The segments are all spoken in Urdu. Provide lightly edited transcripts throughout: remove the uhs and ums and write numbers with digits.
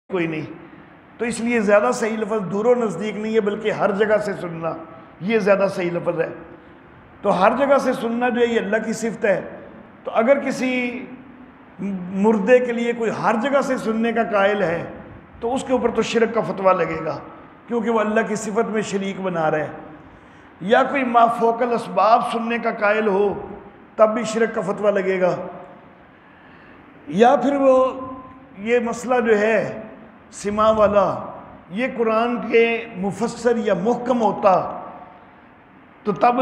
کوئی نہیں. تو اس لیے زیادہ صحیح لفظ دور و نزدیک نہیں ہے بلکہ ہر جگہ سے سننا، یہ زیادہ صحیح لفظ ہے. تو ہر جگہ سے سننا جو ہے یہ اللہ کی صفت ہے. تو اگر کسی مردے کے لیے کوئی ہر جگہ سے سننے کا قائل ہے تو اس کے اوپر تو شرک کا فتویٰ لگے گا، کیونکہ وہ اللہ کی صفت میں شریک بنا رہا ہے. یا کوئی ما فوق الاسباب سننے کا قائل ہو تب بھی شرک کا فتویٰ لگے گا. یا پھر وہ یہ مسئلہ جو ہے سما والا یہ قرآن کے مفسر یا محکم ہوتا تو تب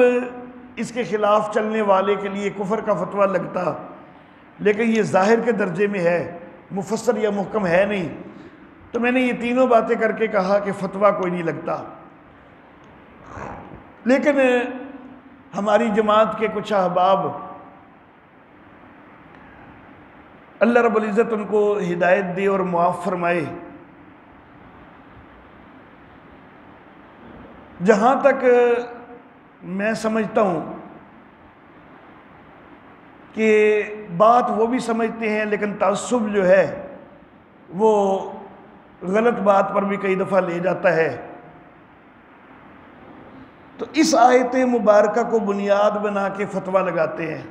اس کے خلاف چلنے والے کے لیے کفر کا فتویٰ لگتا، لیکن یہ ظاہر کے درجے میں ہے، مفسر یا محکم ہے نہیں. تو میں نے یہ تینوں باتیں کر کے کہا کہ فتویٰ کوئی نہیں لگتا. لیکن ہماری جماعت کے کچھ احباب اللہ رب العزت ان کو ہدایت دے اور معاف فرمائے، جہاں تک میں سمجھتا ہوں کہ بات وہ بھی سمجھتے ہیں لیکن تعصب جو ہے وہ غلط بات پر بھی کئی دفعہ لے جاتا ہے. تو اس آیت مبارکہ کو بنیاد بنا کے فتویٰ لگاتے ہیں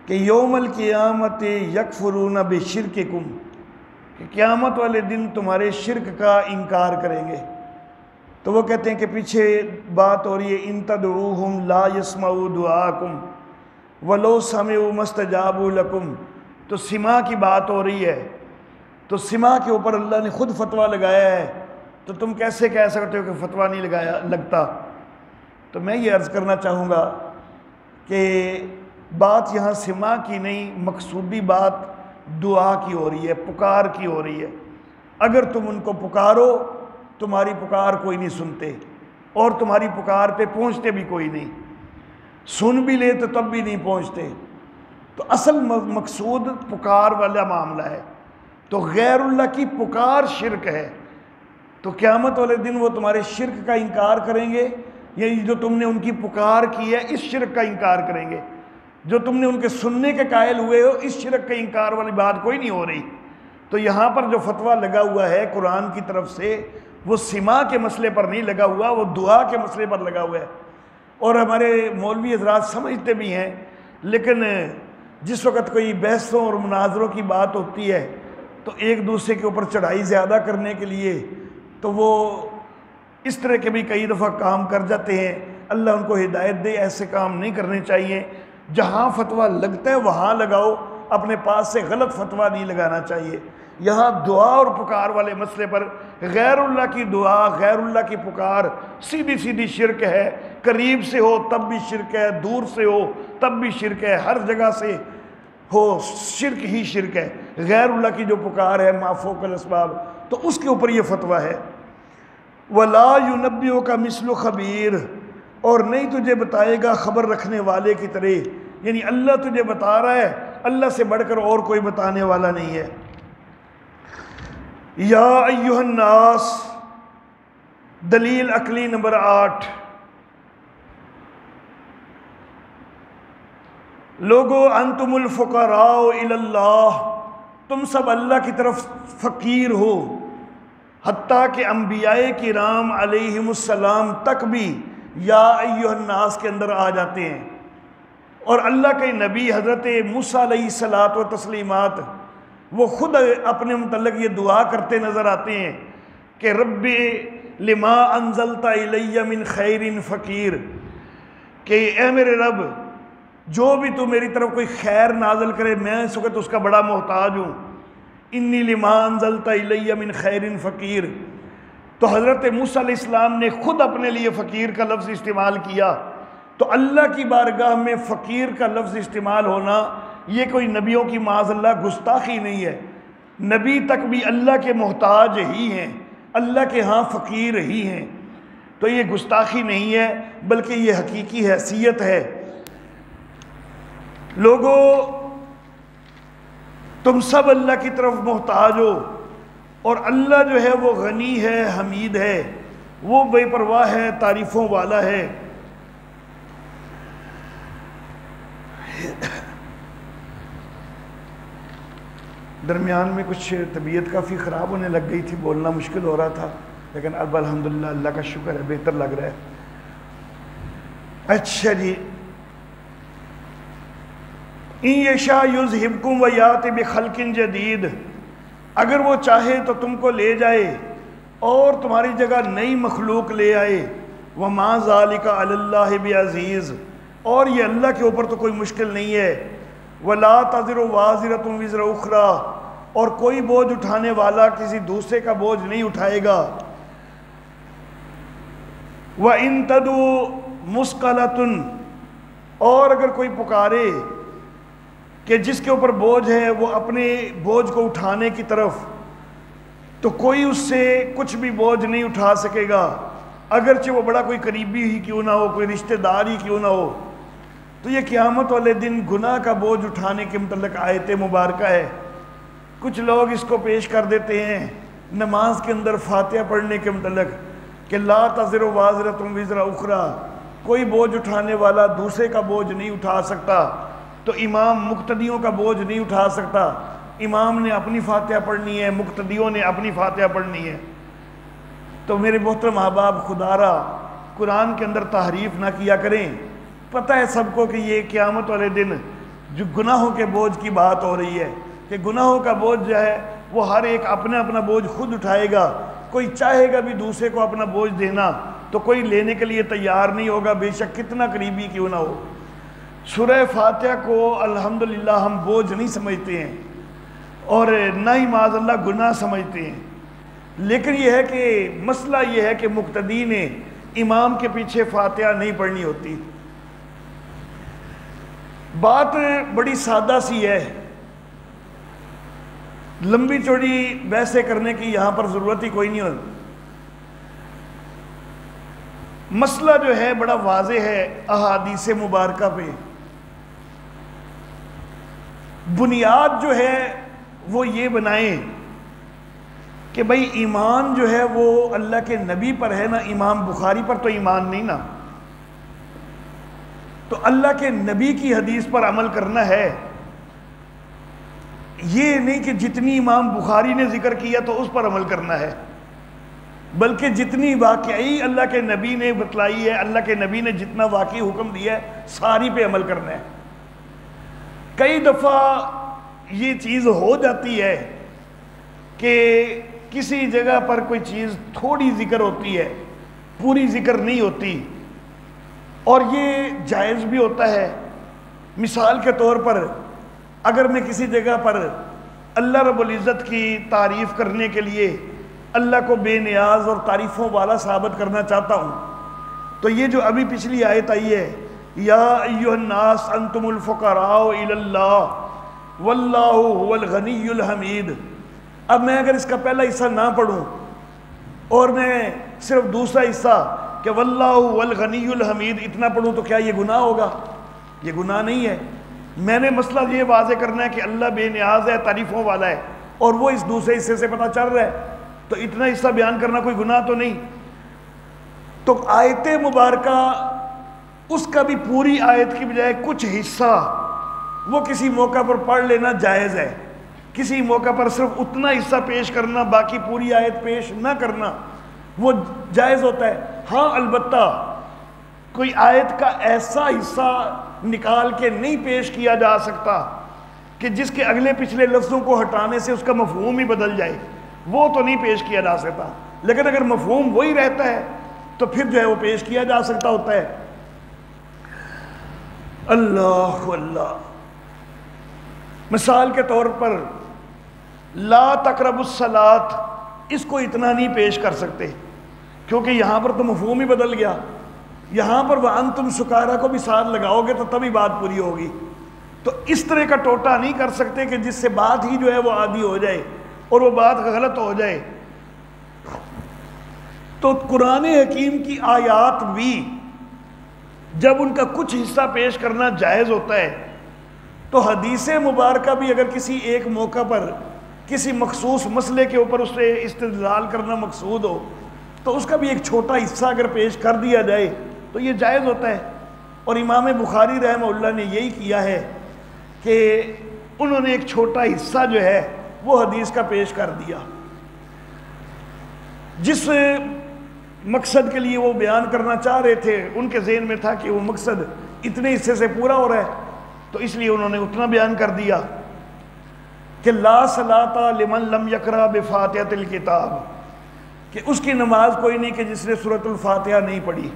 کہ یوم القیامت یکفرون بشرککم، کہ قیامت والے دن تمہارے شرک کا انکار کریں گے. تو وہ کہتے ہیں کہ پیچھے بات ہو رہی ہے ان تدعوہم لا یسمعوا دعاکم ولو سمعوا ما استجابوا لکم، تو سما کی بات ہو رہی ہے. تو سما کے اوپر اللہ نے خود فتویٰ لگایا ہے، تو تم کیسے کہہ سکتے ہو کہ فتویٰ نہیں لگتا؟ تو میں یہ عرض کرنا چاہوں گا کہ بات یہاں سما کی نہیں، مقصودی بات دعا کی ہو رہی ہے، پکار کی ہو رہی ہے. اگر تم ان کو پکارو تمہاری پکار کوئی نہیں سنتے، اور تمہاری پکار پہ پہنچتے بھی کوئی نہیں، سن بھی لے تو تب بھی نہیں پہنچتے. تو اصل مقصود پکار والا معاملہ ہے. تو غیر اللہ کی پکار شرک ہے. تو قیامت والے دن وہ تمہارے شرک کا انکار کریں گے، یعنی جو تم نے ان کی پکار کی ہے اس شرک کا انکار کریں گے. جو تم نے ان کے سننے کے قائل ہوئے ہو اس شرک کے انکار والی بات کوئی نہیں ہو رہی. تو یہاں پر جو فتویٰ لگا ہوا ہے قرآن کی طرف سے وہ سما کے مسئلے پر نہیں لگا ہوا، وہ دعا کے مسئلے پر لگا ہوا ہے. اور ہمارے مولوی حضرات سمجھتے بھی ہیں، لیکن جس وقت کوئی بحثوں اور مناظروں کی بات ہوتی ہے تو ایک دوسرے کے اوپر چڑھائی زیادہ کرنے کے لیے تو وہ اس طرح کے بھی کئی دفعہ کام کر جاتے ہیں. اللہ ان کو ہدایت دے، ایسے کام نہیں کرنے چاہیے. جہاں فتویٰ لگتا ہے وہاں لگاؤ، اپنے پاس سے غلط فتویٰ نہیں لگانا چاہیے. یہاں دعا اور پکار والے مسئلے پر غیر اللہ کی دعا، غیر اللہ کی پکار سیدھی سیدھی شرک ہے. قریب سے ہو تب بھی شرک ہے، دور سے ہو تب بھی شرک ہے، ہر جگہ سے ہو شرک ہی شرک ہے. غیر اللہ کی جو پکار ہے ما فوق الاسباب، تو اس کے اوپر یہ فتویٰ ہے. وَلَا يُنَبِّئُكَ مِثْلُ خبیر، اور نہیں تجھے بتائے گا خبر رکھنے والے کی طرح، یعنی اللہ تجھے بتا رہا ہے، اللہ سے بڑھ کر اور کوئی بتانے والا نہیں ہے. یا ایہا الناس، دلیل عقلی نمبر 8، لوگو انتم الفقراء الی اللہ، تم سب اللہ کی طرف فقیر ہو. حتیٰ کہ انبیاء کرام علیہم السلام تک بھی یا ایہا الناس کے اندر آ جاتے ہیں. اور اللہ کے نبی حضرت موسیٰ علیہ الصلاۃ و تسلیمات وہ خود اپنے متعلق یہ دعا کرتے نظر آتے ہیں کہ رب لما انزلت الی من خیر فقیر، کہ اے میرے رب جو بھی تو میری طرف کوئی خیر نازل کرے میں اس وقت اس کا بڑا محتاج ہوں. انی لما انزلت الی من خیر فقیر. تو حضرت موسیٰ علیہ السلام نے خود اپنے لیے فقیر کا لفظ استعمال کیا. تو اللہ کی بارگاہ میں فقیر کا لفظ استعمال ہونا یہ کوئی نبیوں کی معاذ اللہ گستاخی نہیں ہے. نبی تک بھی اللہ کے محتاج ہی ہیں، اللہ کے ہاں فقیر ہی ہیں. تو یہ گستاخی نہیں ہے بلکہ یہ حقیقی حیثیت ہے. لوگو تم سب اللہ کی طرف محتاج ہو، اور اللہ جو ہے وہ غنی ہے، حمید ہے، وہ بے پرواہ ہے، تعریفوں والا ہے. درمیان میں کچھ طبیعت کافی خراب ہونے لگ گئی تھی، بولنا مشکل ہو رہا تھا، لیکن اب الحمدللہ اللہ کا شکر ہے بہتر لگ رہا ہے۔ اچھا جی، ان یشاء یذہبکم ویأتی بخلق جدید، اگر وہ چاہے تو تم کو لے جائے اور تمہاری جگہ نئی مخلوق لے آئے، وما ذالک علی اللہ بعزیز، اور یہ اللہ کے اوپر تو کوئی مشکل نہیں ہے، ولا تزر وازرۃ وزر اخری، اور کوئی بوجھ اٹھانے والا کسی دوسرے کا بوجھ نہیں اٹھائے گا، وَإِن تَدُوا مُثْقَلَةٌ، اور اگر کوئی پکارے کہ جس کے اوپر بوجھ ہے وہ اپنے بوجھ کو اٹھانے کی طرف، تو کوئی اس سے کچھ بھی بوجھ نہیں اٹھا سکے گا، اگرچہ وہ بڑا کوئی قریبی ہی کیوں نہ ہو، کوئی رشتہ دار ہی کیوں نہ ہو۔ تو یہ قیامت والے دن گناہ کا بوجھ اٹھانے کے متعلق آیت مبارکہ ہے۔ کچھ لوگ اس کو پیش کر دیتے ہیں نماز کے اندر فاتحہ پڑھنے کے متعلق کہ لا تزر وازرۃ وزر اخری، کوئی بوجھ اٹھانے والا دوسرے کا بوجھ نہیں اٹھا سکتا، تو امام مقتدیوں کا بوجھ نہیں اٹھا سکتا، امام نے اپنی فاتحہ پڑھنی ہے، مقتدیوں نے اپنی فاتحہ پڑھنی ہے۔ تو میرے محترم احباب، خدا را قرآن کے اندر تحریف نہ کیا کریں۔ پتہ ہے سب کو کہ یہ قیامت والے دن جو گناہوں کے بوجھ کی بات ہو رہی ہے کہ گناہوں کا بوجھ جو ہے وہ ہر ایک اپنا اپنا بوجھ خود اٹھائے گا، کوئی چاہے گا بھی دوسرے کو اپنا بوجھ دینا تو کوئی لینے کے لیے تیار نہیں ہوگا، بے شک کتنا قریبی کیوں نہ ہو۔ سورہ فاتحہ کو الحمدللہ ہم بوجھ نہیں سمجھتے ہیں اور نہ ہی معاذ اللہ گناہ سمجھتے ہیں، لیکن یہ ہے کہ مسئلہ یہ ہے کہ مقتدی نے امام کے پیچھے فاتحہ نہیں پڑھنی ہوتی۔ بات بڑی سادہ سی ہے، لمبی چوڑی بحثیں کرنے کی یہاں پر ضرورت ہی کوئی نہیں ہوتی۔ مسئلہ جو ہے بڑا واضح ہے احادیث مبارکہ پہ، بنیاد جو ہے وہ یہ بنائیں کہ بھئی ایمان جو ہے وہ اللہ کے نبی پر ہے نا، امام بخاری پر تو ایمان نہیں نا، تو اللہ کے نبی کی حدیث پر عمل کرنا ہے، یہ نہیں کہ جتنی امام بخاری نے ذکر کیا تو اس پر عمل کرنا ہے، بلکہ جتنی واقعی اللہ کے نبی نے بتلائی ہے، اللہ کے نبی نے جتنا واقعی حکم دیا ہے ساری پہ عمل کرنا ہے۔ کئی دفعہ یہ چیز ہو جاتی ہے کہ کسی جگہ پر کوئی چیز تھوڑی ذکر ہوتی ہے، پوری ذکر نہیں ہوتی، اور یہ جائز بھی ہوتا ہے۔ مثال کے طور پر اگر میں کسی جگہ پر اللہ رب العزت کی تعریف کرنے کے لیے اللہ کو بے نیاز اور تعریفوں والا ثابت کرنا چاہتا ہوں، تو یہ جو ابھی پچھلی آیت آئی ہے، یا ایھا الناس انتم الفقراء الی اللہ واللہ هو الغنی الحمید، اب میں اگر اس کا پہلا حصہ نہ پڑھوں اور میں صرف دوسرا حصہ کہ واللہ هو الغنی الحمید اتنا پڑھوں تو کیا یہ گناہ ہوگا؟ یہ گناہ نہیں ہے۔ میں نے مسئلہ یہ واضح کرنا ہے کہ اللہ بے نیاز ہے، تعریفوں والا ہے، اور وہ اس دوسرے حصے سے پتہ چل رہا ہے، تو اتنا حصہ بیان کرنا کوئی گناہ تو نہیں۔ تو آیت مبارکہ اس کا بھی پوری آیت کی بجائے کچھ حصہ وہ کسی موقع پر پڑھ لینا جائز ہے، کسی موقع پر صرف اتنا حصہ پیش کرنا، باقی پوری آیت پیش نہ کرنا وہ جائز ہوتا ہے۔ ہاں البتہ کوئی آیت کا ایسا حصہ نکال کے نہیں پیش کیا جا سکتا کہ جس کے اگلے پچھلے لفظوں کو ہٹانے سے اس کا مفہوم ہی بدل جائے، وہ تو نہیں پیش کیا جا سکتا، لیکن اگر مفہوم وہی رہتا ہے تو پھر جو ہے وہ پیش کیا جا سکتا ہوتا ہے۔ اللہ اللہ، مثال کے طور پر لا تقربوا الصلاۃ، اس کو اتنا نہیں پیش کر سکتے کیونکہ یہاں پر تو مفہوم ہی بدل گیا، یہاں پر وَأَنْتُمْ سُكَارَىٰ کو بھی ساتھ لگاؤ گے تو تبھی بات پوری ہوگی، تو اس طرح کا ٹوٹا نہیں کر سکتے کہ جس سے بات ہی جو ہے وہ عادی ہو جائے اور وہ بات غلط ہو جائے۔ تو قرآن حکیم کی آیات بھی جب ان کا کچھ حصہ پیش کرنا جائز ہوتا ہے، تو حدیث مبارکہ بھی اگر کسی ایک موقع پر کسی مخصوص مسئلے کے اوپر اس سے استدلال کرنا مقصود ہو تو اس کا بھی ایک چھوٹا حصہ اگر پیش کر دیا جائے تو یہ جائز ہوتا ہے۔ اور امام بخاری رحمہ اللہ نے یہی کیا ہے کہ انہوں نے ایک چھوٹا حصہ جو ہے وہ حدیث کا پیش کر دیا۔ جس مقصد کے لیے وہ بیان کرنا چاہ رہے تھے ان کے ذہن میں تھا کہ وہ مقصد اتنے حصے سے پورا ہو رہا ہے، تو اس لیے انہوں نے اتنا بیان کر دیا کہ لا صلاۃ لمن لم یقرأ بفاتحۃ الکتاب، کہ اس کی نماز کوئی نہیں کہ جس نے سورۃ الفاتحہ نہیں پڑھی،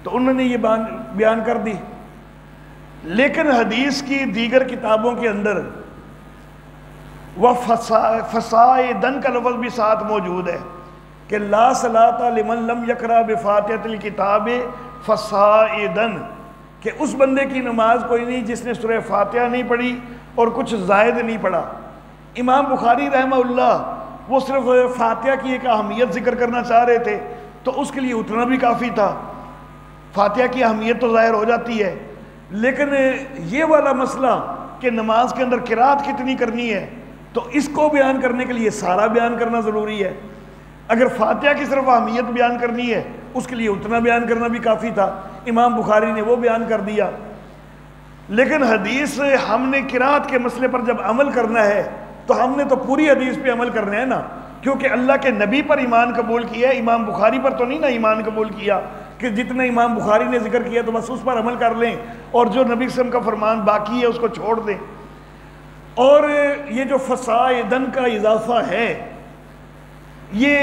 تو انہوں نے یہ بیان کر دی۔ لیکن حدیث کی دیگر کتابوں کے اندر فصاعدن کا لفظ بھی ساتھ موجود ہے کہ لا صلاۃ لمن لم یقرأ بفاتحۃ الکتاب فصاعدن، کہ اس بندے کی نماز کوئی نہیں جس نے سورہ فاتحہ نہیں پڑھی اور کچھ زائد نہیں پڑھا۔ امام بخاری رحمہ اللہ وہ صرف فاتحہ کی ایک اہمیت ذکر کرنا چاہ رہے تھے، تو اس کے لیے اتنا بھی کافی تھا، فاتحہ کی اہمیت تو ظاہر ہو جاتی ہے، لیکن یہ والا مسئلہ کہ نماز کے اندر قرات کتنی کرنی ہے، تو اس کو بیان کرنے کے لیے سارا بیان کرنا ضروری ہے۔ اگر فاتحہ کی صرف اہمیت بیان کرنی ہے اس کے لیے اتنا بیان کرنا بھی کافی تھا، امام بخاری نے وہ بیان کر دیا۔ لیکن حدیث ہم نے قرات کے مسئلے پر جب عمل کرنا ہے تو ہم نے تو پوری حدیث پہ عمل کرنا ہے نا، کیونکہ اللہ کے نبی پر ایمان قبول کیا ہے، امام بخاری پر تو نہیں نا ایمان قبول کیا کہ جتنا امام بخاری نے ذکر کیا تو بس اس پر عمل کر لیں اور جو نبی صلی اللہ علیہ وسلم کا فرمان باقی ہے اس کو چھوڑ دیں۔ اور یہ جو فصاعدن کا اضافہ ہے یہ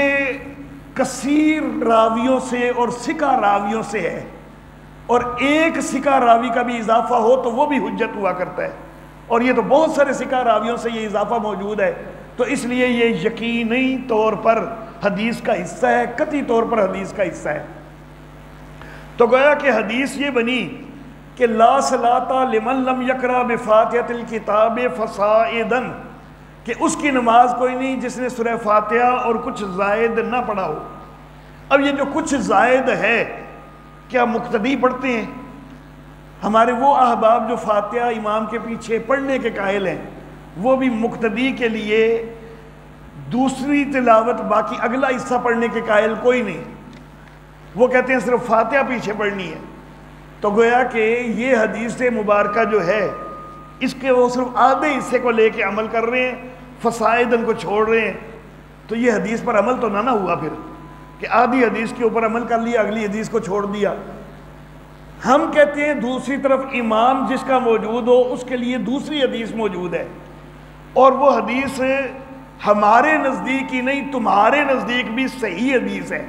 کثیر راویوں سے اور ثقہ راویوں سے ہے، اور ایک ثقہ راوی کا بھی اضافہ ہو تو وہ بھی حجت ہوا کرتا ہے، اور یہ تو بہت سارے ثقہ راویوں سے یہ اضافہ موجود ہے، تو اس لیے یہ یقینی طور پر حدیث کا حصہ ہے، قطعی طور پر حدیث کا حصہ ہے۔ تو گویا کہ حدیث یہ بنی کہ لا صلاۃ لمن لم یقرأ بفاتحۃ الکتاب فصاعدن، کہ اس کی نماز کوئی نہیں جس نے سورہ فاتحہ اور کچھ زائد نہ پڑھا ہو۔ اب یہ جو کچھ زائد ہے کیا مقتدی پڑھتے ہیں؟ ہمارے وہ احباب جو فاتحہ امام کے پیچھے پڑھنے کے قائل ہیں وہ بھی مقتدی کے لیے دوسری تلاوت باقی اگلا حصہ پڑھنے کے قائل کوئی نہیں، وہ کہتے ہیں صرف فاتحہ پیچھے پڑھنی ہے۔ تو گویا کہ یہ حدیث مبارکہ جو ہے اس کے وہ صرف آدھے حصے کو لے کے عمل کر رہے ہیں، فصاعدن کو چھوڑ رہے ہیں، تو یہ حدیث پر عمل تو نہ ہوا پھر کہ آدھی حدیث کے اوپر عمل کر لیا اگلی حدیث کو چھوڑ دیا۔ ہم کہتے ہیں دوسری طرف امام جس کا موجود ہو اس کے لیے دوسری حدیث موجود ہے، اور وہ حدیث ہمارے نزدیک ہی نہیں تمہارے نزدیک بھی صحیح حدیث ہے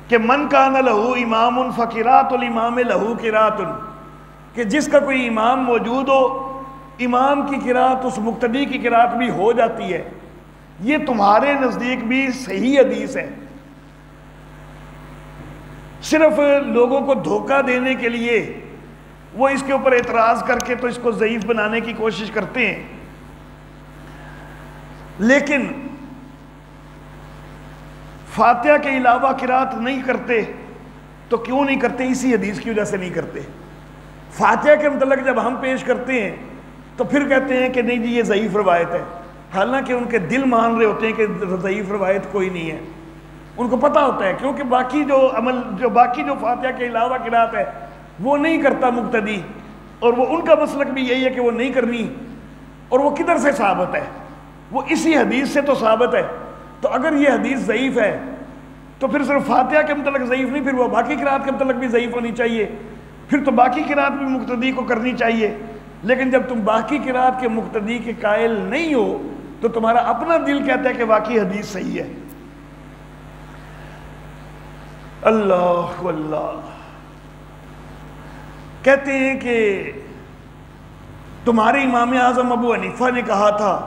کہ من کان لہو امام فقرات الامام لہو قرات، کہ جس کا کوئی امام موجود ہو امام کی قرات اس مقتدی کی قرات بھی ہو جاتی ہے، یہ تمہارے نزدیک بھی صحیح حدیث ہے۔ صرف لوگوں کو دھوکہ دینے کے لیے وہ اس کے اوپر اعتراض کر کے تو اس کو ضعیف بنانے کی کوشش کرتے ہیں، لیکن فاتحہ کے علاوہ قرات نہیں کرتے تو کیوں نہیں کرتے؟ اسی حدیث کی وجہ سے نہیں کرتے۔ فاتحہ کے متعلق جب ہم پیش کرتے ہیں تو پھر کہتے ہیں کہ نہیں جی یہ ضعیف روایت ہے، حالانکہ ان کے دل مان رہے ہوتے ہیں کہ ضعیف روایت کوئی نہیں ہے، ان کو پتہ ہوتا ہے کیونکہ باقی جو فاتحہ کے علاوہ قرات ہے وہ نہیں کرتا مقتدی، اور وہ ان کا مسلک بھی یہی ہے کہ وہ نہیں کرنی، اور وہ کدھر سے ثابت ہے؟ وہ اسی حدیث سے تو ثابت ہے۔ تو اگر یہ حدیث ضعیف ہے تو پھر صرف فاتحہ کے متعلق ضعیف نہیں، پھر وہ باقی قرات کے متعلق بھی ضعیف ہونی چاہیے، پھر تو باقی قرات بھی مقتدی کو کرنی چاہیے۔ لیکن جب تم باقی قرات کے مقتدی کے قائل نہیں ہو تو تمہارا اپنا دل کہتا ہے کہ واقعی حدیث صحیح ہے۔ اللہ اللہ، کہتے ہیں کہ تمہارے امام اعظم ابو حنیفہ نے کہا تھا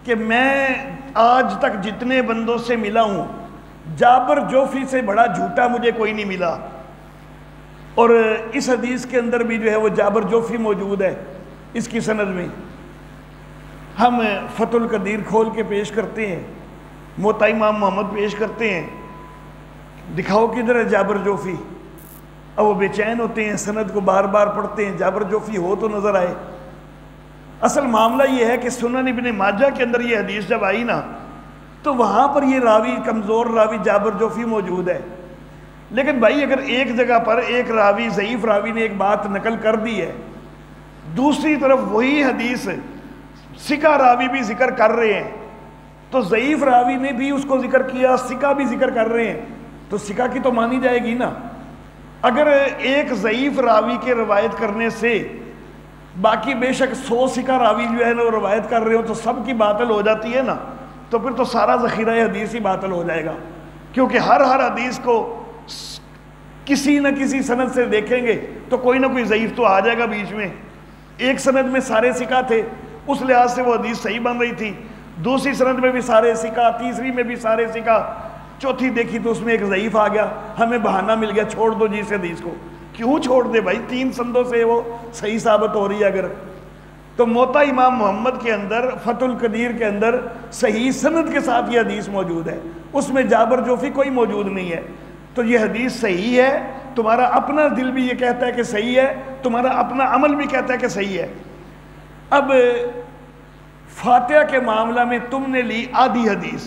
کہ میں آج تک جتنے بندوں سے ملا ہوں جابر جوفی سے بڑا جھوٹا مجھے کوئی نہیں ملا، اور اس حدیث کے اندر بھی جو ہے وہ جابر جوفی موجود ہے اس کی سند میں۔ ہم فتح القدیر کھول کے پیش کرتے ہیں، موطا امام محمد پیش کرتے ہیں، دکھاؤ کدھر ہے جابر جوفی، اب وہ بے چین ہوتے ہیں، سند کو بار بار پڑھتے ہیں، جابر جوفی ہو تو نظر آئے۔ اصل معاملہ یہ ہے کہ سنن ابن ماجہ کے اندر یہ حدیث جب آئی نا تو وہاں پر یہ راوی کمزور راوی جابر جوفی موجود ہے، لیکن بھائی اگر ایک جگہ پر ایک راوی ضعیف راوی نے ایک بات نقل کر دی ہے، دوسری طرف وہی حدیث سکہ راوی بھی ذکر کر رہے ہیں تو ضعیف راوی نے بھی اس کو ذکر کیا، سکہ بھی ذکر کر رہے ہیں تو سکہ کی تو مانی جائے گی نا۔ اگر ایک ضعیف راوی کے روایت کرنے سے باقی بے شک 100 سکہ راوی جو ہے نا وہ روایت کر رہے ہو تو سب کی باطل ہو جاتی ہے نا، تو پھر تو سارا ذخیرہ حدیث ہی باطل ہو جائے گا، کیونکہ ہر حدیث کو کسی نہ کسی سند سے دیکھیں گے تو کوئی نہ کوئی ضعیف تو آ جائے گا بیچ میں۔ ایک سند میں سارے سکہ تھے، اس لحاظ سے وہ حدیث صحیح بن رہی تھی، دوسری سند میں بھی سارے سکہ، تیسری میں بھی سارے سکہ، چوتھی دیکھی تو اس میں ایک ضعیف آ گیا، ہمیں بہانہ مل گیا چھوڑ دو جی اس حدیث کو۔ کیوں چھوڑ دے بھائی؟ 3 سندوں سے وہ صحیح ثابت ہو رہی ہے۔ اگر تو موطا امام محمد کے اندر، فتح القدیر کے اندر صحیح سند کے ساتھ یہ حدیث موجود ہے، اس میں جابر جوفی کوئی موجود نہیں ہے، تو یہ حدیث صحیح ہے۔ تمہارا اپنا دل بھی یہ کہتا ہے کہ صحیح ہے، تمہارا اپنا عمل بھی کہتا ہے کہ صحیح ہے۔ اب فاتحہ کے معاملہ میں تم نے لی آدھی حدیث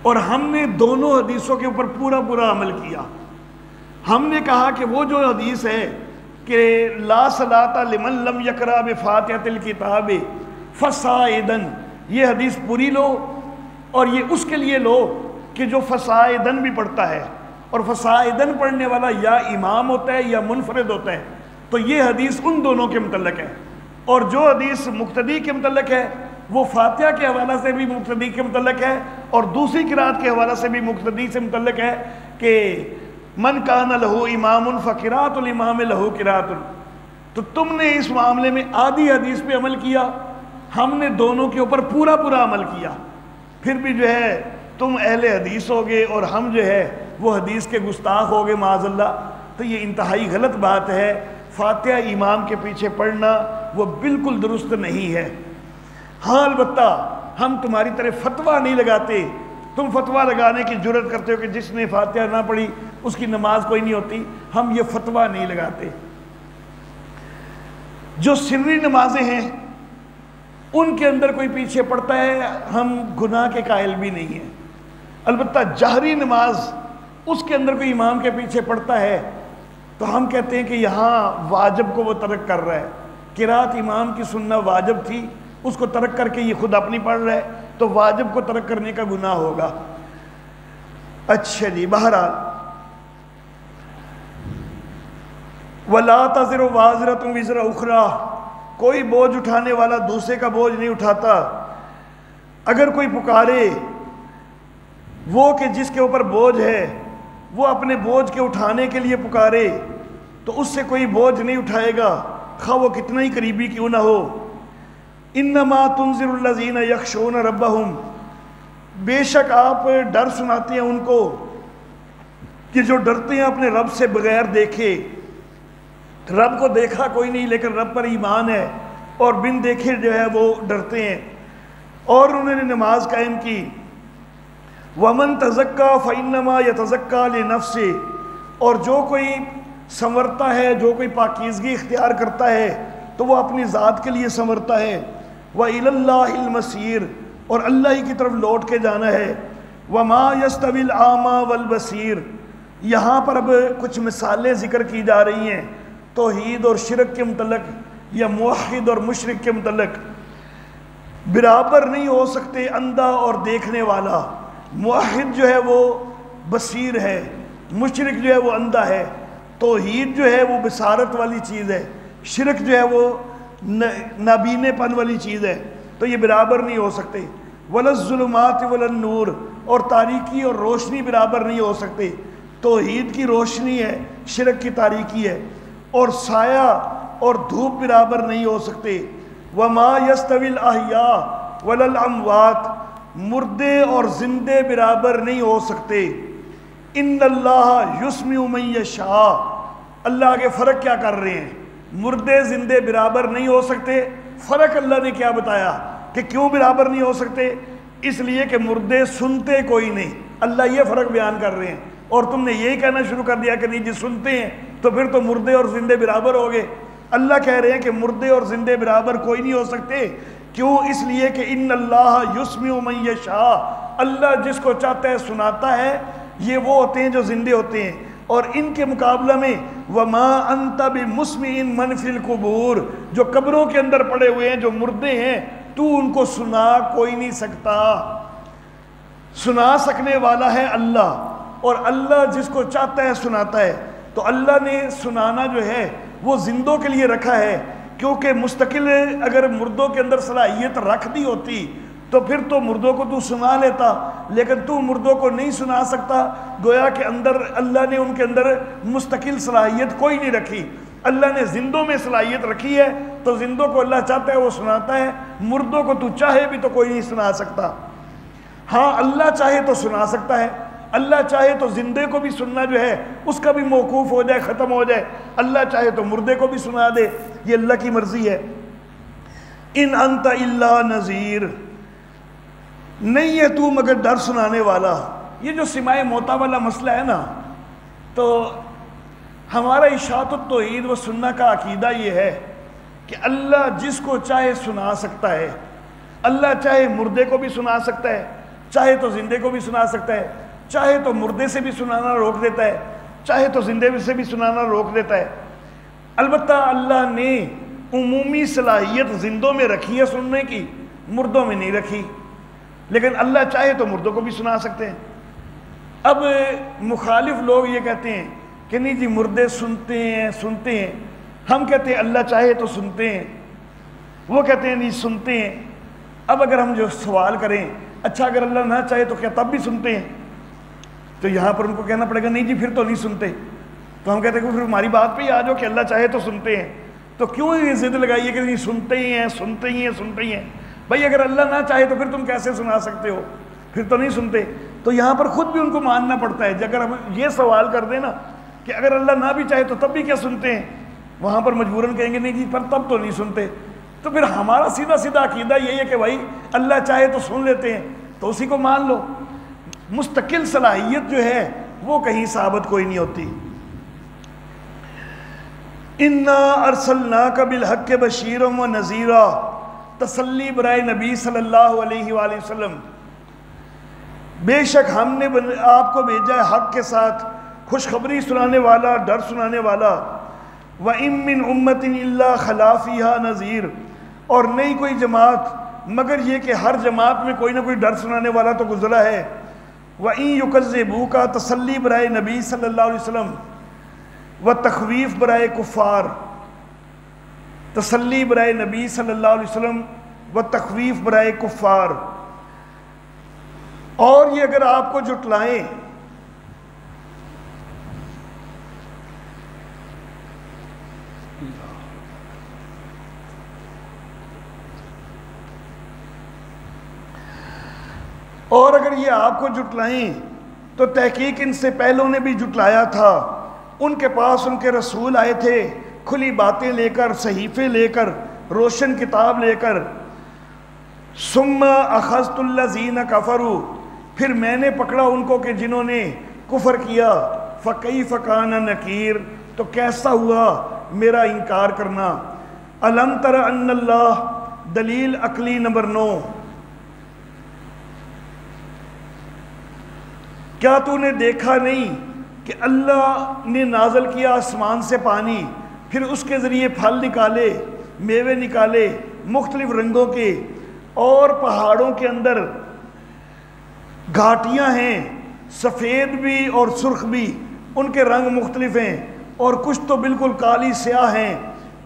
اور ہم نے دونوں حدیثوں کے اوپر پورا پورا عمل کیا۔ ہم نے کہا کہ وہ جو حدیث ہے کہ لا صلاۃ لمن لم یقرأ بفاتحۃ الکتاب فصاعدا، یہ حدیث پوری لو، اور یہ اس کے لیے لو کہ جو فصاعدا بھی پڑھتا ہے، اور فصاعدا پڑھنے والا یا امام ہوتا ہے یا منفرد ہوتا ہے، تو یہ حدیث ان دونوں کے متعلق ہے۔ اور جو حدیث مقتدی کے متعلق ہے وہ فاتحہ کے حوالہ سے بھی مقتدی کے متعلق ہے، اور دوسری قرات کے حوالہ سے بھی مقتدی سے متعلق ہے کہ من کان لہو امام فقراۃ الامام لہو قراۃ۔ تو تم نے اس معاملے میں آدھی حدیث پہ عمل کیا، ہم نے دونوں کے اوپر پورا پورا عمل کیا، پھر بھی جو ہے تم اہل حدیث ہو گئے اور ہم جو ہے وہ حدیث کے گستاخ ہو گئے معاذ اللہ۔ تو یہ انتہائی غلط بات ہے، فاتحہ امام کے پیچھے پڑھنا وہ بالکل درست نہیں ہے۔ ہاں البتہ ہم تمہاری طرح فتویٰ نہیں لگاتے، تم فتویٰ لگانے کی جرت کرتے ہو کہ جس نے فاتحہ نہ پڑھی اس کی نماز کوئی نہیں ہوتی، ہم یہ فتویٰ نہیں لگاتے۔ جو سری نمازیں ہیں ان کے اندر کوئی پیچھے پڑتا ہے ہم گناہ کے قائل بھی نہیں ہیں، البتہ جہری نماز اس کے اندر کوئی امام کے پیچھے پڑتا ہے تو ہم کہتے ہیں کہ یہاں واجب کو وہ ترک کر رہا ہے، قرات امام کی سننا واجب تھی اس کو ترک کر کے یہ خود اپنی پڑھ رہا ہے تو واجب کو ترک کرنے کا گناہ ہوگا۔ اچھا جی، بہرحال وَلَا تَزِرُ وَازِرَةٌ وِزْرَ أُخْرَىٰ، کوئی بوجھ اٹھانے والا دوسرے کا بوجھ نہیں اٹھاتا۔ اگر کوئی پکارے وہ کہ جس کے اوپر بوجھ ہے وہ اپنے بوجھ کے اٹھانے کے لیے پکارے تو اس سے کوئی بوجھ نہیں اٹھائے گا، خواہ وہ کتنا ہی قریبی کیوں نہ ہو۔ انما تنذر الذین یخشون ربہم، بے شک آپ ڈر سناتے ہیں ان کو کہ جو ڈرتے ہیں اپنے رب سے بغیر دیکھے۔ رب کو دیکھا کوئی نہیں لیکن رب پر ایمان ہے اور بن دیکھے جو ہے وہ ڈرتے ہیں، اور انہوں نے نماز قائم کی۔ وَمَن تَزَكَّىٰ فَإِنَّمَا يَتَزَكَّىٰ لِنَفْسِهِ، اور جو کوئی سنورتا ہے، جو کوئی پاکیزگی اختیار کرتا ہے تو وہ اپنی ذات کے لیے سنورتا ہے۔ وَإِلَى اللَّهِ الْمَصِيرُ، اور اللہ ہی کی طرف لوٹ کے جانا ہے۔ وَمَا يَسْتَوِي الْأَعْمَىٰ وَالْبَصِيرُ، یہاں پر اب کچھ مثالیں ذکر کی جا رہی ہیں توحید اور شرک کے متعلق یا موحد اور مشرک کے متعلق۔ برابر نہیں ہو سکتے اندھا اور دیکھنے والا، موحد جو ہے وہ بصیر ہے، مشرک جو ہے وہ اندھا ہے، توحید جو ہے وہ بصارت والی چیز ہے، شرک جو ہے وہ نابینے پن والی چیز ہے، تو یہ برابر نہیں ہو سکتے۔ وَلَا الظُّلُمَاتِ وَلَا النُّورِ، اور تاریکی اور روشنی برابر نہیں ہو سکتے، توحید کی روشنی ہے، شرک کی تاریکی ہے، اور سایہ اور دھوپ برابر نہیں ہو سکتے۔ وَمَا يَسْتَوِي الْأَحْيَاءُ وَلَا الْأَمْوَاتُ، مردے اور زندے برابر نہیں ہو سکتے۔ ان اللہ یسمع من یشاء، اللہ آگے فرق کیا کر رہے ہیں؟ مردے زندے برابر نہیں ہو سکتے، فرق اللہ نے کیا بتایا کہ کیوں برابر نہیں ہو سکتے؟ اس لیے کہ مردے سنتے کوئی نہیں، اللہ یہ فرق بیان کر رہے ہیں، اور تم نے یہی کہنا شروع کر دیا کہ نہیں جی سنتے ہیں تو پھر تو مردے اور زندے برابر ہو گئے۔ اللہ کہہ رہے ہیں کہ مردے اور زندے برابر کوئی نہیں ہو سکتے، کیوں؟ اس لیے کہ ان اللہ یسمع من یشاء، اللہ جس کو چاہتا ہے سناتا ہے، یہ وہ ہوتے ہیں جو زندے ہوتے ہیں، اور ان کے مقابلہ میں وما انت بمسمع من فی القبور، جو قبروں کے اندر پڑے ہوئے ہیں، جو مردے ہیں، تو ان کو سنا کوئی نہیں سکتا۔ سنا سکنے والا ہے اللہ، اور اللہ جس کو چاہتا ہے سناتا ہے۔ تو اللہ نے سنانا جو ہے وہ زندوں کے لیے رکھا ہے، کیونکہ مستقل اگر مردوں کے اندر صلاحیت رکھ دی ہوتی تو پھر تو مردوں کو تو سنا لیتا، لیکن تو مردوں کو نہیں سنا سکتا، گویا کہ اندر اللہ نے ان کے اندر مستقل صلاحیت کوئی نہیں رکھی۔ اللہ نے زندوں میں صلاحیت رکھی ہے، تو زندوں کو اللہ چاہتا ہے وہ سناتا ہے، مردوں کو تو چاہے بھی تو کوئی نہیں سنا سکتا۔ ہاں اللہ چاہے تو سنا سکتا ہے، اللہ چاہے تو زندے کو بھی سننا جو ہے اس کا بھی موقوف ہو جائے، ختم ہو جائے، اللہ چاہے تو مردے کو بھی سنا دے، یہ اللہ کی مرضی ہے۔ ان انت الا نذیر، نہیں ہے تو مگر ڈر سنانے والا۔ یہ جو سماع موتا والا مسئلہ ہے نا، تو ہمارا اشاعت التوحید و سنہ کا عقیدہ یہ ہے کہ اللہ جس کو چاہے سنا سکتا ہے۔ اللہ چاہے مردے کو بھی سنا سکتا ہے، چاہے تو زندے کو بھی سنا سکتا ہے، چاہے تو مردے سے بھی سنانا روک دیتا ہے، چاہے تو زندے سے بھی سنانا روک دیتا ہے۔ البتہ اللہ نے عمومی صلاحیت زندوں میں رکھی ہے سننے کی، مردوں میں نہیں رکھی، لیکن اللہ چاہے تو مردوں کو بھی سنا سکتے ہیں۔ اب مخالف لوگ یہ کہتے ہیں کہ نہیں جی مردے سنتے ہیں، ہم کہتے ہیں اللہ چاہے تو سنتے ہیں، وہ کہتے ہیں نہیں سنتے ہیں۔ اب اگر ہم جو سوال کریں اچھا اگر اللہ نہ چاہے تو کیا تب بھی سنتے ہیں، تو یہاں پر ان کو کہنا پڑے گا نہیں جی پھر تو نہیں سنتے۔ تو ہم کہتے ہیں کہ پھر ہماری بات پہ ہی آ جاؤ کہ اللہ چاہے تو سنتے ہیں، تو کیوں یہ ضد لگائیے کہ نہیں سنتے ہی ہیں۔ بھائی اگر اللہ نہ چاہے تو پھر تم کیسے سنا سکتے ہو، پھر تو نہیں سنتے۔ تو یہاں پر خود بھی ان کو ماننا پڑتا ہے، اگر ہم یہ سوال کر دیں نا کہ اگر اللہ نہ بھی چاہے تو تب بھی کیا سنتے ہیں، وہاں پر مجبوراً کہیں گے نہیں جی پر تب تو نہیں سنتے۔ تو پھر ہمارا سیدھا عقیدہ یہی ہے کہ بھائی اللہ چاہے تو سن لیتے ہیں، تو اسی کو مان لو۔ مستقل صلاحیت جو ہے وہ کہیں ثابت کوئی نہیں ہوتی۔ انا ارسلناک بالحق بشیرا و نذیرا، تسلی برائے نبی صلی اللہ علیہ وآلہ وسلم، بے شک ہم نے آپ کو بھیجا ہے حق کے ساتھ خوشخبری سنانے والا، ڈر سنانے والا۔ وَإِن مِّنْ أُمَّةٍ إِلَّا خَلَا فِيهَا نَذِيرٌ، اور نہیں کوئی جماعت مگر یہ کہ ہر جماعت میں کوئی نہ کوئی ڈر سنانے والا تو گزرا ہے۔ وَإِن يُكَذِّبُوكَ، تسلی برائے نبی صلی اللہ علیہ وسلم، وتخویف برائے کفار، تسلی برائے نبی صلی اللہ علیہ وسلم وتخویف برائے کفار۔ اور یہ اگر آپ کو جھٹلائیں تو تحقیق ان سے پہلوں نے بھی جھٹلایا تھا، ان کے پاس ان کے رسول آئے تھے کھلی باتیں لے کر، صحیفے لے کر، روشن کتاب لے کر۔ ثم اخذت الذین کفروا، پھر میں نے پکڑا ان کو کہ جنہوں نے کفر کیا۔ فکیف کان نکیر، تو کیسا ہوا میرا انکار کرنا۔ الم تر ان اللہ، دلیل عقلی نمبر 9، کیا تو نے دیکھا نہیں کہ اللہ نے نازل کیا آسمان سے پانی، پھر اس کے ذریعے پھل نکالے، میوے نکالے مختلف رنگوں کے، اور پہاڑوں کے اندر گھاٹیاں ہیں، سفید بھی اور سرخ بھی، ان کے رنگ مختلف ہیں، اور کچھ تو بالکل کالی سیاہ ہیں۔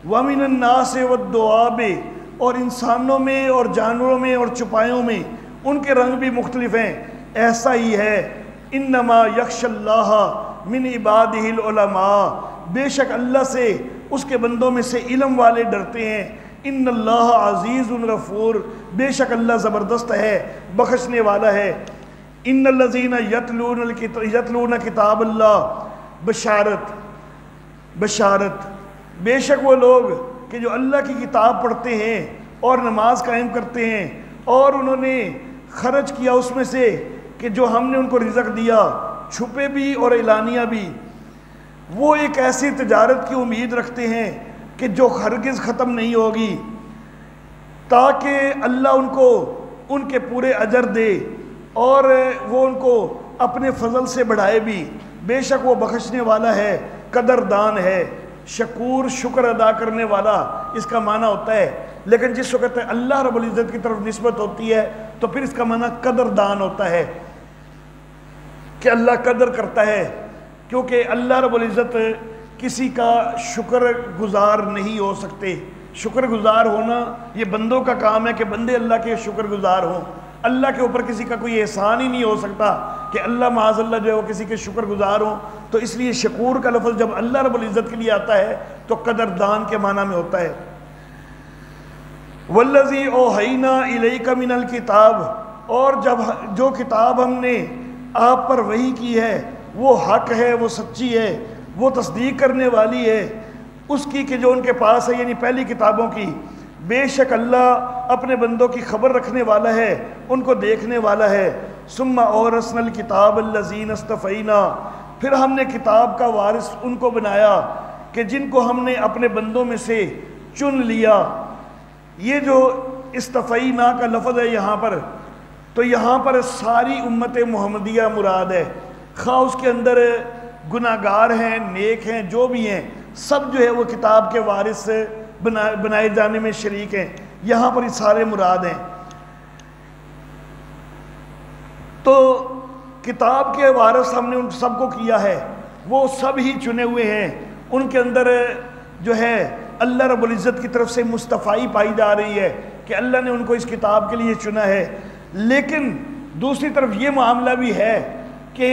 وَمِنَ النَّاسِ وَالدُّوَابِ، اور انسانوں میں اور جانوروں میں اور چپائوں میں ان کے رنگ بھی مختلف ہیں۔ ایسا ہی ہے، انما یخشى اللہ من عبادہ العلماء، بے شک اللہ سے اس کے بندوں میں سے علم والے ڈرتے ہیں۔ ان اللہ عزیز غفور، بے شک اللہ زبردست ہے، بخشنے والا ہے۔ ان الذین یتلون کتاب اللہ، بشارت، بے شک وہ لوگ کہ جو اللہ کی کتاب پڑھتے ہیں اور نماز قائم کرتے ہیں، اور انہوں نے خرچ کیا اس میں سے کہ جو ہم نے ان کو رزق دیا، چھپے بھی اور اعلانیہ بھی، وہ ایک ایسی تجارت کی امید رکھتے ہیں کہ جو ہرگز ختم نہیں ہوگی، تاکہ اللہ ان کو ان کے پورے اجر دے اور وہ ان کو اپنے فضل سے بڑھائے بھی۔ بے شک وہ بخشنے والا ہے، قدردان ہے، شکور شکر ادا کرنے والا اس کا معنی ہوتا ہے، لیکن جس وقت اللہ رب العزت کی طرف نسبت ہوتی ہے تو پھر اس کا معنی قدردان ہوتا ہے کہ اللہ قدر کرتا ہے، کیونکہ اللہ رب العزت کسی کا شکر گزار نہیں ہو سکتے۔ شکر گزار ہونا یہ بندوں کا کام ہے کہ بندے اللہ کے شکر گزار ہوں، اللہ کے اوپر کسی کا کوئی احسان ہی نہیں ہو سکتا کہ اللہ معاذ اللہ جو ہے وہ کسی کے شکر گزار ہوں۔ تو اس لیے شکور کا لفظ جب اللہ رب العزت کے لیے آتا ہے تو قدردان کے معنی میں ہوتا ہے۔ والذی اوحینا الیک من الکتاب، اور جو کتاب ہم نے آپ پر وحی کی ہے وہ حق ہے، وہ سچی ہے، وہ تصدیق کرنے والی ہے اس کی کہ جو ان کے پاس ہے، یعنی پہلی کتابوں کی۔ بے شک اللہ اپنے بندوں کی خبر رکھنے والا ہے، ان کو دیکھنے والا ہے۔ ثم اورثنا الکتاب الذین اصطفینا، پھر ہم نے کتاب کا وارث ان کو بنایا کہ جن کو ہم نے اپنے بندوں میں سے چن لیا۔ یہ جو اصطفینا کا لفظ ہے یہاں پر، تو یہاں پر ساری امت محمدیہ مراد ہے، خواہ اس کے اندر گناہگار ہیں، نیک ہیں، جو بھی ہیں، سب جو ہے وہ کتاب کے وارث بنائے جانے میں شریک ہیں۔ یہاں پر یہ سارے مراد ہیں۔ تو کتاب کے وارث ہم نے ان سب کو کیا ہے، وہ سب ہی چنے ہوئے ہیں، ان کے اندر جو ہے اللہ رب العزت کی طرف سے مصطفائی پائی جا رہی ہے کہ اللہ نے ان کو اس کتاب کے لیے چنا ہے۔ لیکن دوسری طرف یہ معاملہ بھی ہے کہ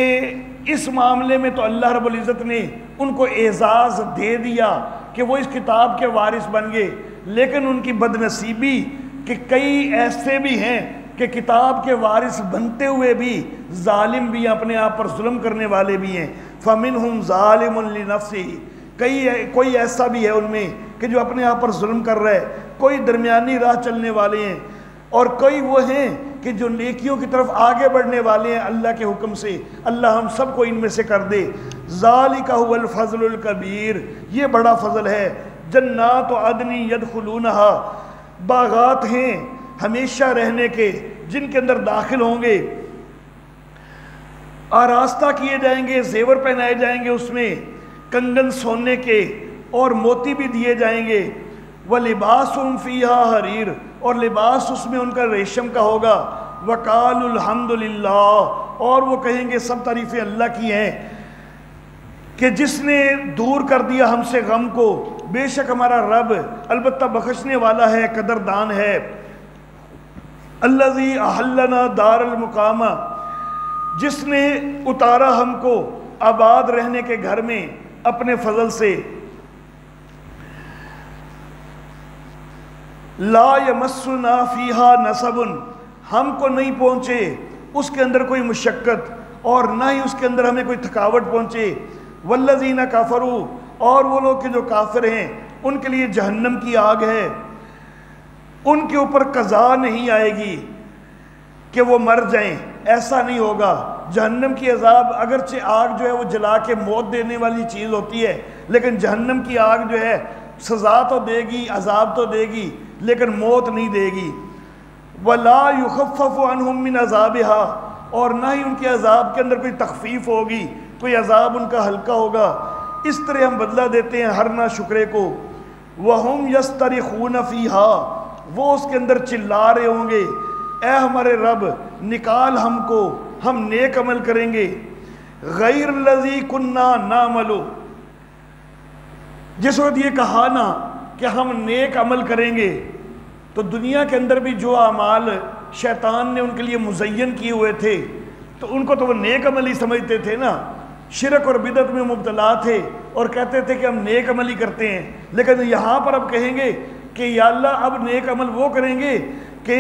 اس معاملے میں تو اللہ رب العزت نے ان کو اعزاز دے دیا کہ وہ اس کتاب کے وارث بن گئے، لیکن ان کی بدنصیبی کہ کئی ایسے بھی ہیں کہ کتاب کے وارث بنتے ہوئے بھی ظالم بھی ہیں، اپنے آپ پر ظلم کرنے والے بھی ہیں۔ فَمِنْهُمْ ظَالِمٌ لِنَفْسِهِ، کوئی ایسا بھی ہے ان میں کہ جو اپنے آپ پر ظلم کر رہا ہے، کوئی درمیانی راہ چلنے والے ہیں، اور کوئی وہ ہیں کہ جو نیکیوں کی طرف آگے بڑھنے والے ہیں اللہ کے حکم سے۔ اللہ ہم سب کو ان میں سے کر دے۔ ذَلِكَ هُوَ الْفَضْلُ الْكَبِيرُ، یہ بڑا فضل ہے۔ جنات عدن يدخلونها، باغات ہیں ہمیشہ رہنے کے جن کے اندر داخل ہوں گے، آراستہ کیے جائیں گے، زیور پہنائے جائیں گے، اس میں کنگن سونے کے اور موتی بھی دیے جائیں گے۔ وَلِبَاسٌ فِيهَا حَرِيرٌ، اور لباس اس میں ان کا ریشم کا ہوگا۔ وَقَالُوا الْحَمْدُ لِلَّهِ، اور وہ کہیں گے سب تعریفیں اللہ کی ہیں کہ جس نے دور کر دیا ہم سے غم کو، بے شک ہمارا رب البتہ بخشنے والا ہے، قدردان ہے۔ الذی احلنا دار المقامہ، جس نے اتارا ہم کو آباد رہنے کے گھر میں اپنے فضل سے۔ لا یمسنا فیہا نصب، ہم کو نہیں پہنچے اس کے اندر کوئی مشقت، اور نہ ہی اس کے اندر ہمیں کوئی تھکاوٹ پہنچے۔ والذین کفروا، اور وہ لوگ کہ جو کافر ہیں ان کے لیے جہنم کی آگ ہے، ان کے اوپر قضا نہیں آئے گی کہ وہ مر جائیں، ایسا نہیں ہوگا۔ جہنم کی عذاب اگرچہ آگ جو ہے وہ جلا کے موت دینے والی چیز ہوتی ہے، لیکن جہنم کی آگ جو ہے سزا تو دے گی، عذاب تو دے گی، لیکن موت نہیں دے گی۔ وَلَا يُخَفَّفُ عَنْهُم مِّنْ عَذَابِهَا، اور نہ ہی ان کے عذاب کے اندر کوئی تخفیف ہوگی، کوئی عذاب ان کا ہلکا ہوگا۔ اس طرح ہم بدلہ دیتے ہیں ہر ناشکرے کو۔ وَهُمْ يَسْتَرِخُونَ فِيهَا، وہ اس کے اندر چلا رہے ہوں گے، اے ہمارے رب نکال ہم کو، ہم نیک عمل کریں گے۔ غیر الذی کننا نعمل، جس وقت یہ کہا نا کہ ہم نیک عمل کریں گے، تو دنیا کے اندر بھی جو اعمال شیطان نے ان کے لیے مزین کیے ہوئے تھے تو ان کو تو وہ نیک عمل ہی سمجھتے تھے نا، شرک اور بدعت میں مبتلا تھے اور کہتے تھے کہ ہم نیک عمل ہی کرتے ہیں۔ لیکن یہاں پر اب کہیں گے کہ یا اللہ اب نیک عمل وہ کریں گے کہ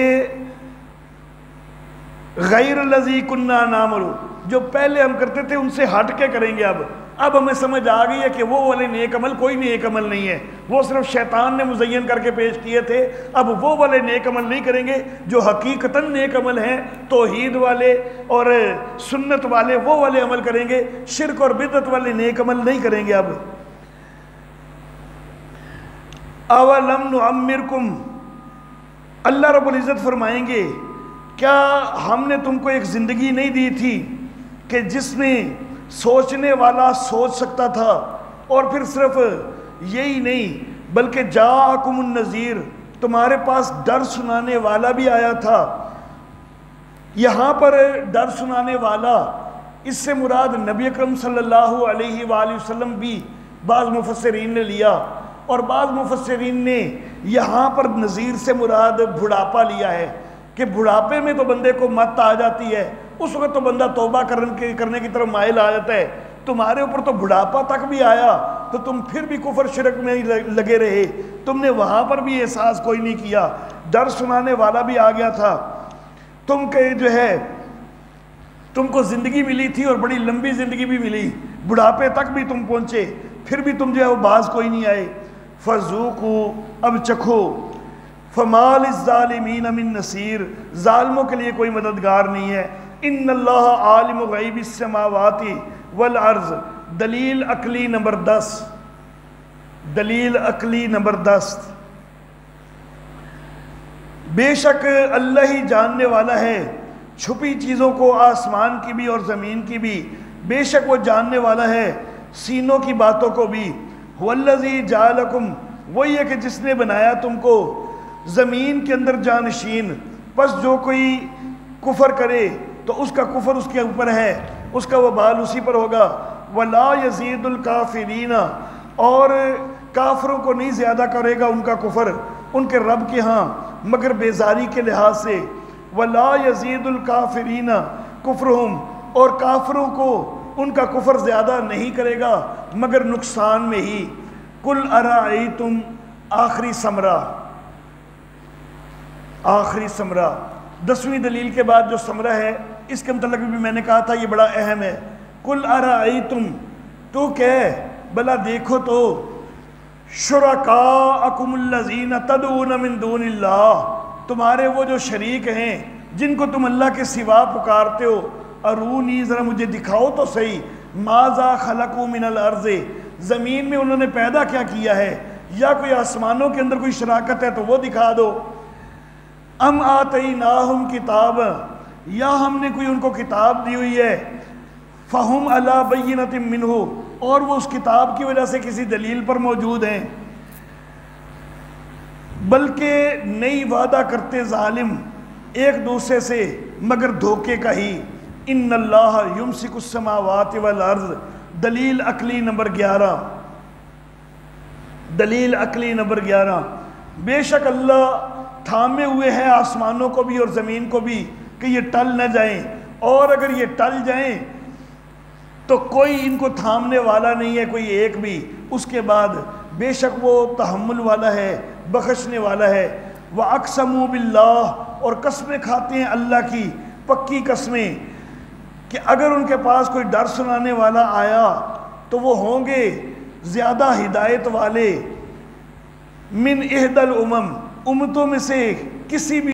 غیر الذی کننا نعمل، جو پہلے ہم کرتے تھے ان سے ہٹ کے کریں گے۔ اب ہمیں سمجھ آ گئی ہے کہ وہ والے نیک عمل کوئی نیک عمل نہیں ہے، وہ صرف شیطان نے مزین کر کے پیش کیے تھے۔ اب وہ والے نیک عمل نہیں کریں گے جو حقیقتاً نیک عمل ہیں، توحید والے اور سنت والے وہ والے عمل کریں گے، شرک اور بدعت والے نیک عمل نہیں کریں گے۔ اب اولم نعمرکم، اللہ رب العزت فرمائیں گے کیا ہم نے تم کو ایک زندگی نہیں دی تھی کہ جس میں سوچنے والا سوچ سکتا تھا، اور پھر صرف یہی نہیں بلکہ جاءکم النذیر، تمہارے پاس ڈر سنانے والا بھی آیا تھا۔ یہاں پر ڈر سنانے والا، اس سے مراد نبی اکرم صلی اللہ علیہ وآلہ وسلم بھی بعض مفسرین نے لیا، اور بعض مفسرین نے یہاں پر نذیر سے مراد بڑھاپا لیا ہے کہ بڑھاپے میں تو بندے کو مت آ جاتی ہے، اس وقت تو بندہ توبہ کرنے کی طرف مائل آ جاتا ہے، تمہارے اوپر تو بڑھاپا تک بھی آیا تو تم پھر بھی کفر شرک میں ہی لگے رہے، تم نے وہاں پر بھی احساس کوئی نہیں کیا۔ ڈر سنانے والا بھی آ گیا تھا، تم کو زندگی ملی تھی اور بڑی لمبی زندگی بھی ملی، بڑھاپے تک بھی تم پہنچے، پھر بھی تم وہ باز کوئی نہیں آئے۔ فَذُوقُوا، اب چکھو، فَمَا لِلظَّالِمِينَ مِن نَصِيرٍ، ظالموں کے لیے کوئی مددگار نہیں ہے۔ ان اللہ عالم غیب السماوات والارض، دلیل عقلی نمبر 10، دلیل عقلی نمبر 10، بے شک اللہ ہی جاننے والا ہے چھپی چیزوں کو، آسمان کی بھی اور زمین کی بھی، بے شک وہ جاننے والا ہے سینوں کی باتوں کو بھی۔ وَالَّذِي جَعَلَكُمْ، وہی ہے کہ جس نے بنایا تم کو زمین کے اندر جانشین، پس جو کوئی کفر کرے تو اس کا کفر اس کے اوپر ہے، اس کا وبال اسی پر ہوگا۔ وَلَا يَزِيدُ الْكَافِرِينَ، اور کافروں کو نہیں زیادہ کرے گا ان کا کفر ان کے رب کے ہاں مگر بیزاری کے لحاظ سے۔ وَلَا يَزِيدُ الْكَافِرِينَ كُفْرُهُمْ، اور کافروں کو ان کا کفر زیادہ نہیں کرے گا مگر نقصان میں ہی۔ قُلْ أَرَأَيْتُمْ، آخری ثمرہ، آخری ثمرہ، 10ویں دلیل کے بعد جو ثمرہ ہے اس کے متعلق بھی میں نے کہا تھا یہ بڑا اہم ہے۔ قُلْ أَرَأَيْتُمْ، تو کہہ بلا دیکھو تو، شُرَكَاءَكُمُ الَّذِينَ تَدْعُونَ مِن دُونِ اللَّهِ، تمہارے وہ جو شریک ہیں جن کو تم اللہ کے سوا پکارتے ہو، ارونی، ذرا مجھے دکھاؤ تو صحیح، ماذا خلقوا من الارض، زمین میں انہوں نے پیدا کیا کیا ہے، یا کوئی آسمانوں کے اندر کوئی شراکت ہے تو وہ دکھا دو۔ ام آتیناہم کتاب، یا ہم نے کوئی ان کو کتاب دی ہوئی ہے، فہم علی بینۃ منہ، اور وہ اس کتاب کی وجہ سے کسی دلیل پر موجود ہیں، بلکہ نہیں وعدہ کرتے ظالم ایک دوسرے سے مگر دھوکے کا ہی۔ ان اللہ یمسک السماوات والارض، دلیل عقلی نمبر 11، دلیل عقلی نمبر 11، بے شک اللہ تھامے ہوئے ہیں آسمانوں کو بھی اور زمین کو بھی کہ یہ ٹل نہ جائیں، اور اگر یہ ٹل جائیں تو کوئی ان کو تھامنے والا نہیں ہے کوئی ایک بھی۔ اس کے بعد بے شک وہ تحمل والا ہے، بخشنے والا ہے۔ وَأَقْسَمُوا بِاللَّهِ، اور قسمیں کھاتے ہیں اللہ کی، پکی قسمیں، کہ اگر ان کے پاس کوئی ڈر سنانے والا آیا تو وہ ہوں گے زیادہ ہدایت والے، من احد الامم، امتوں میں سے کسی بھی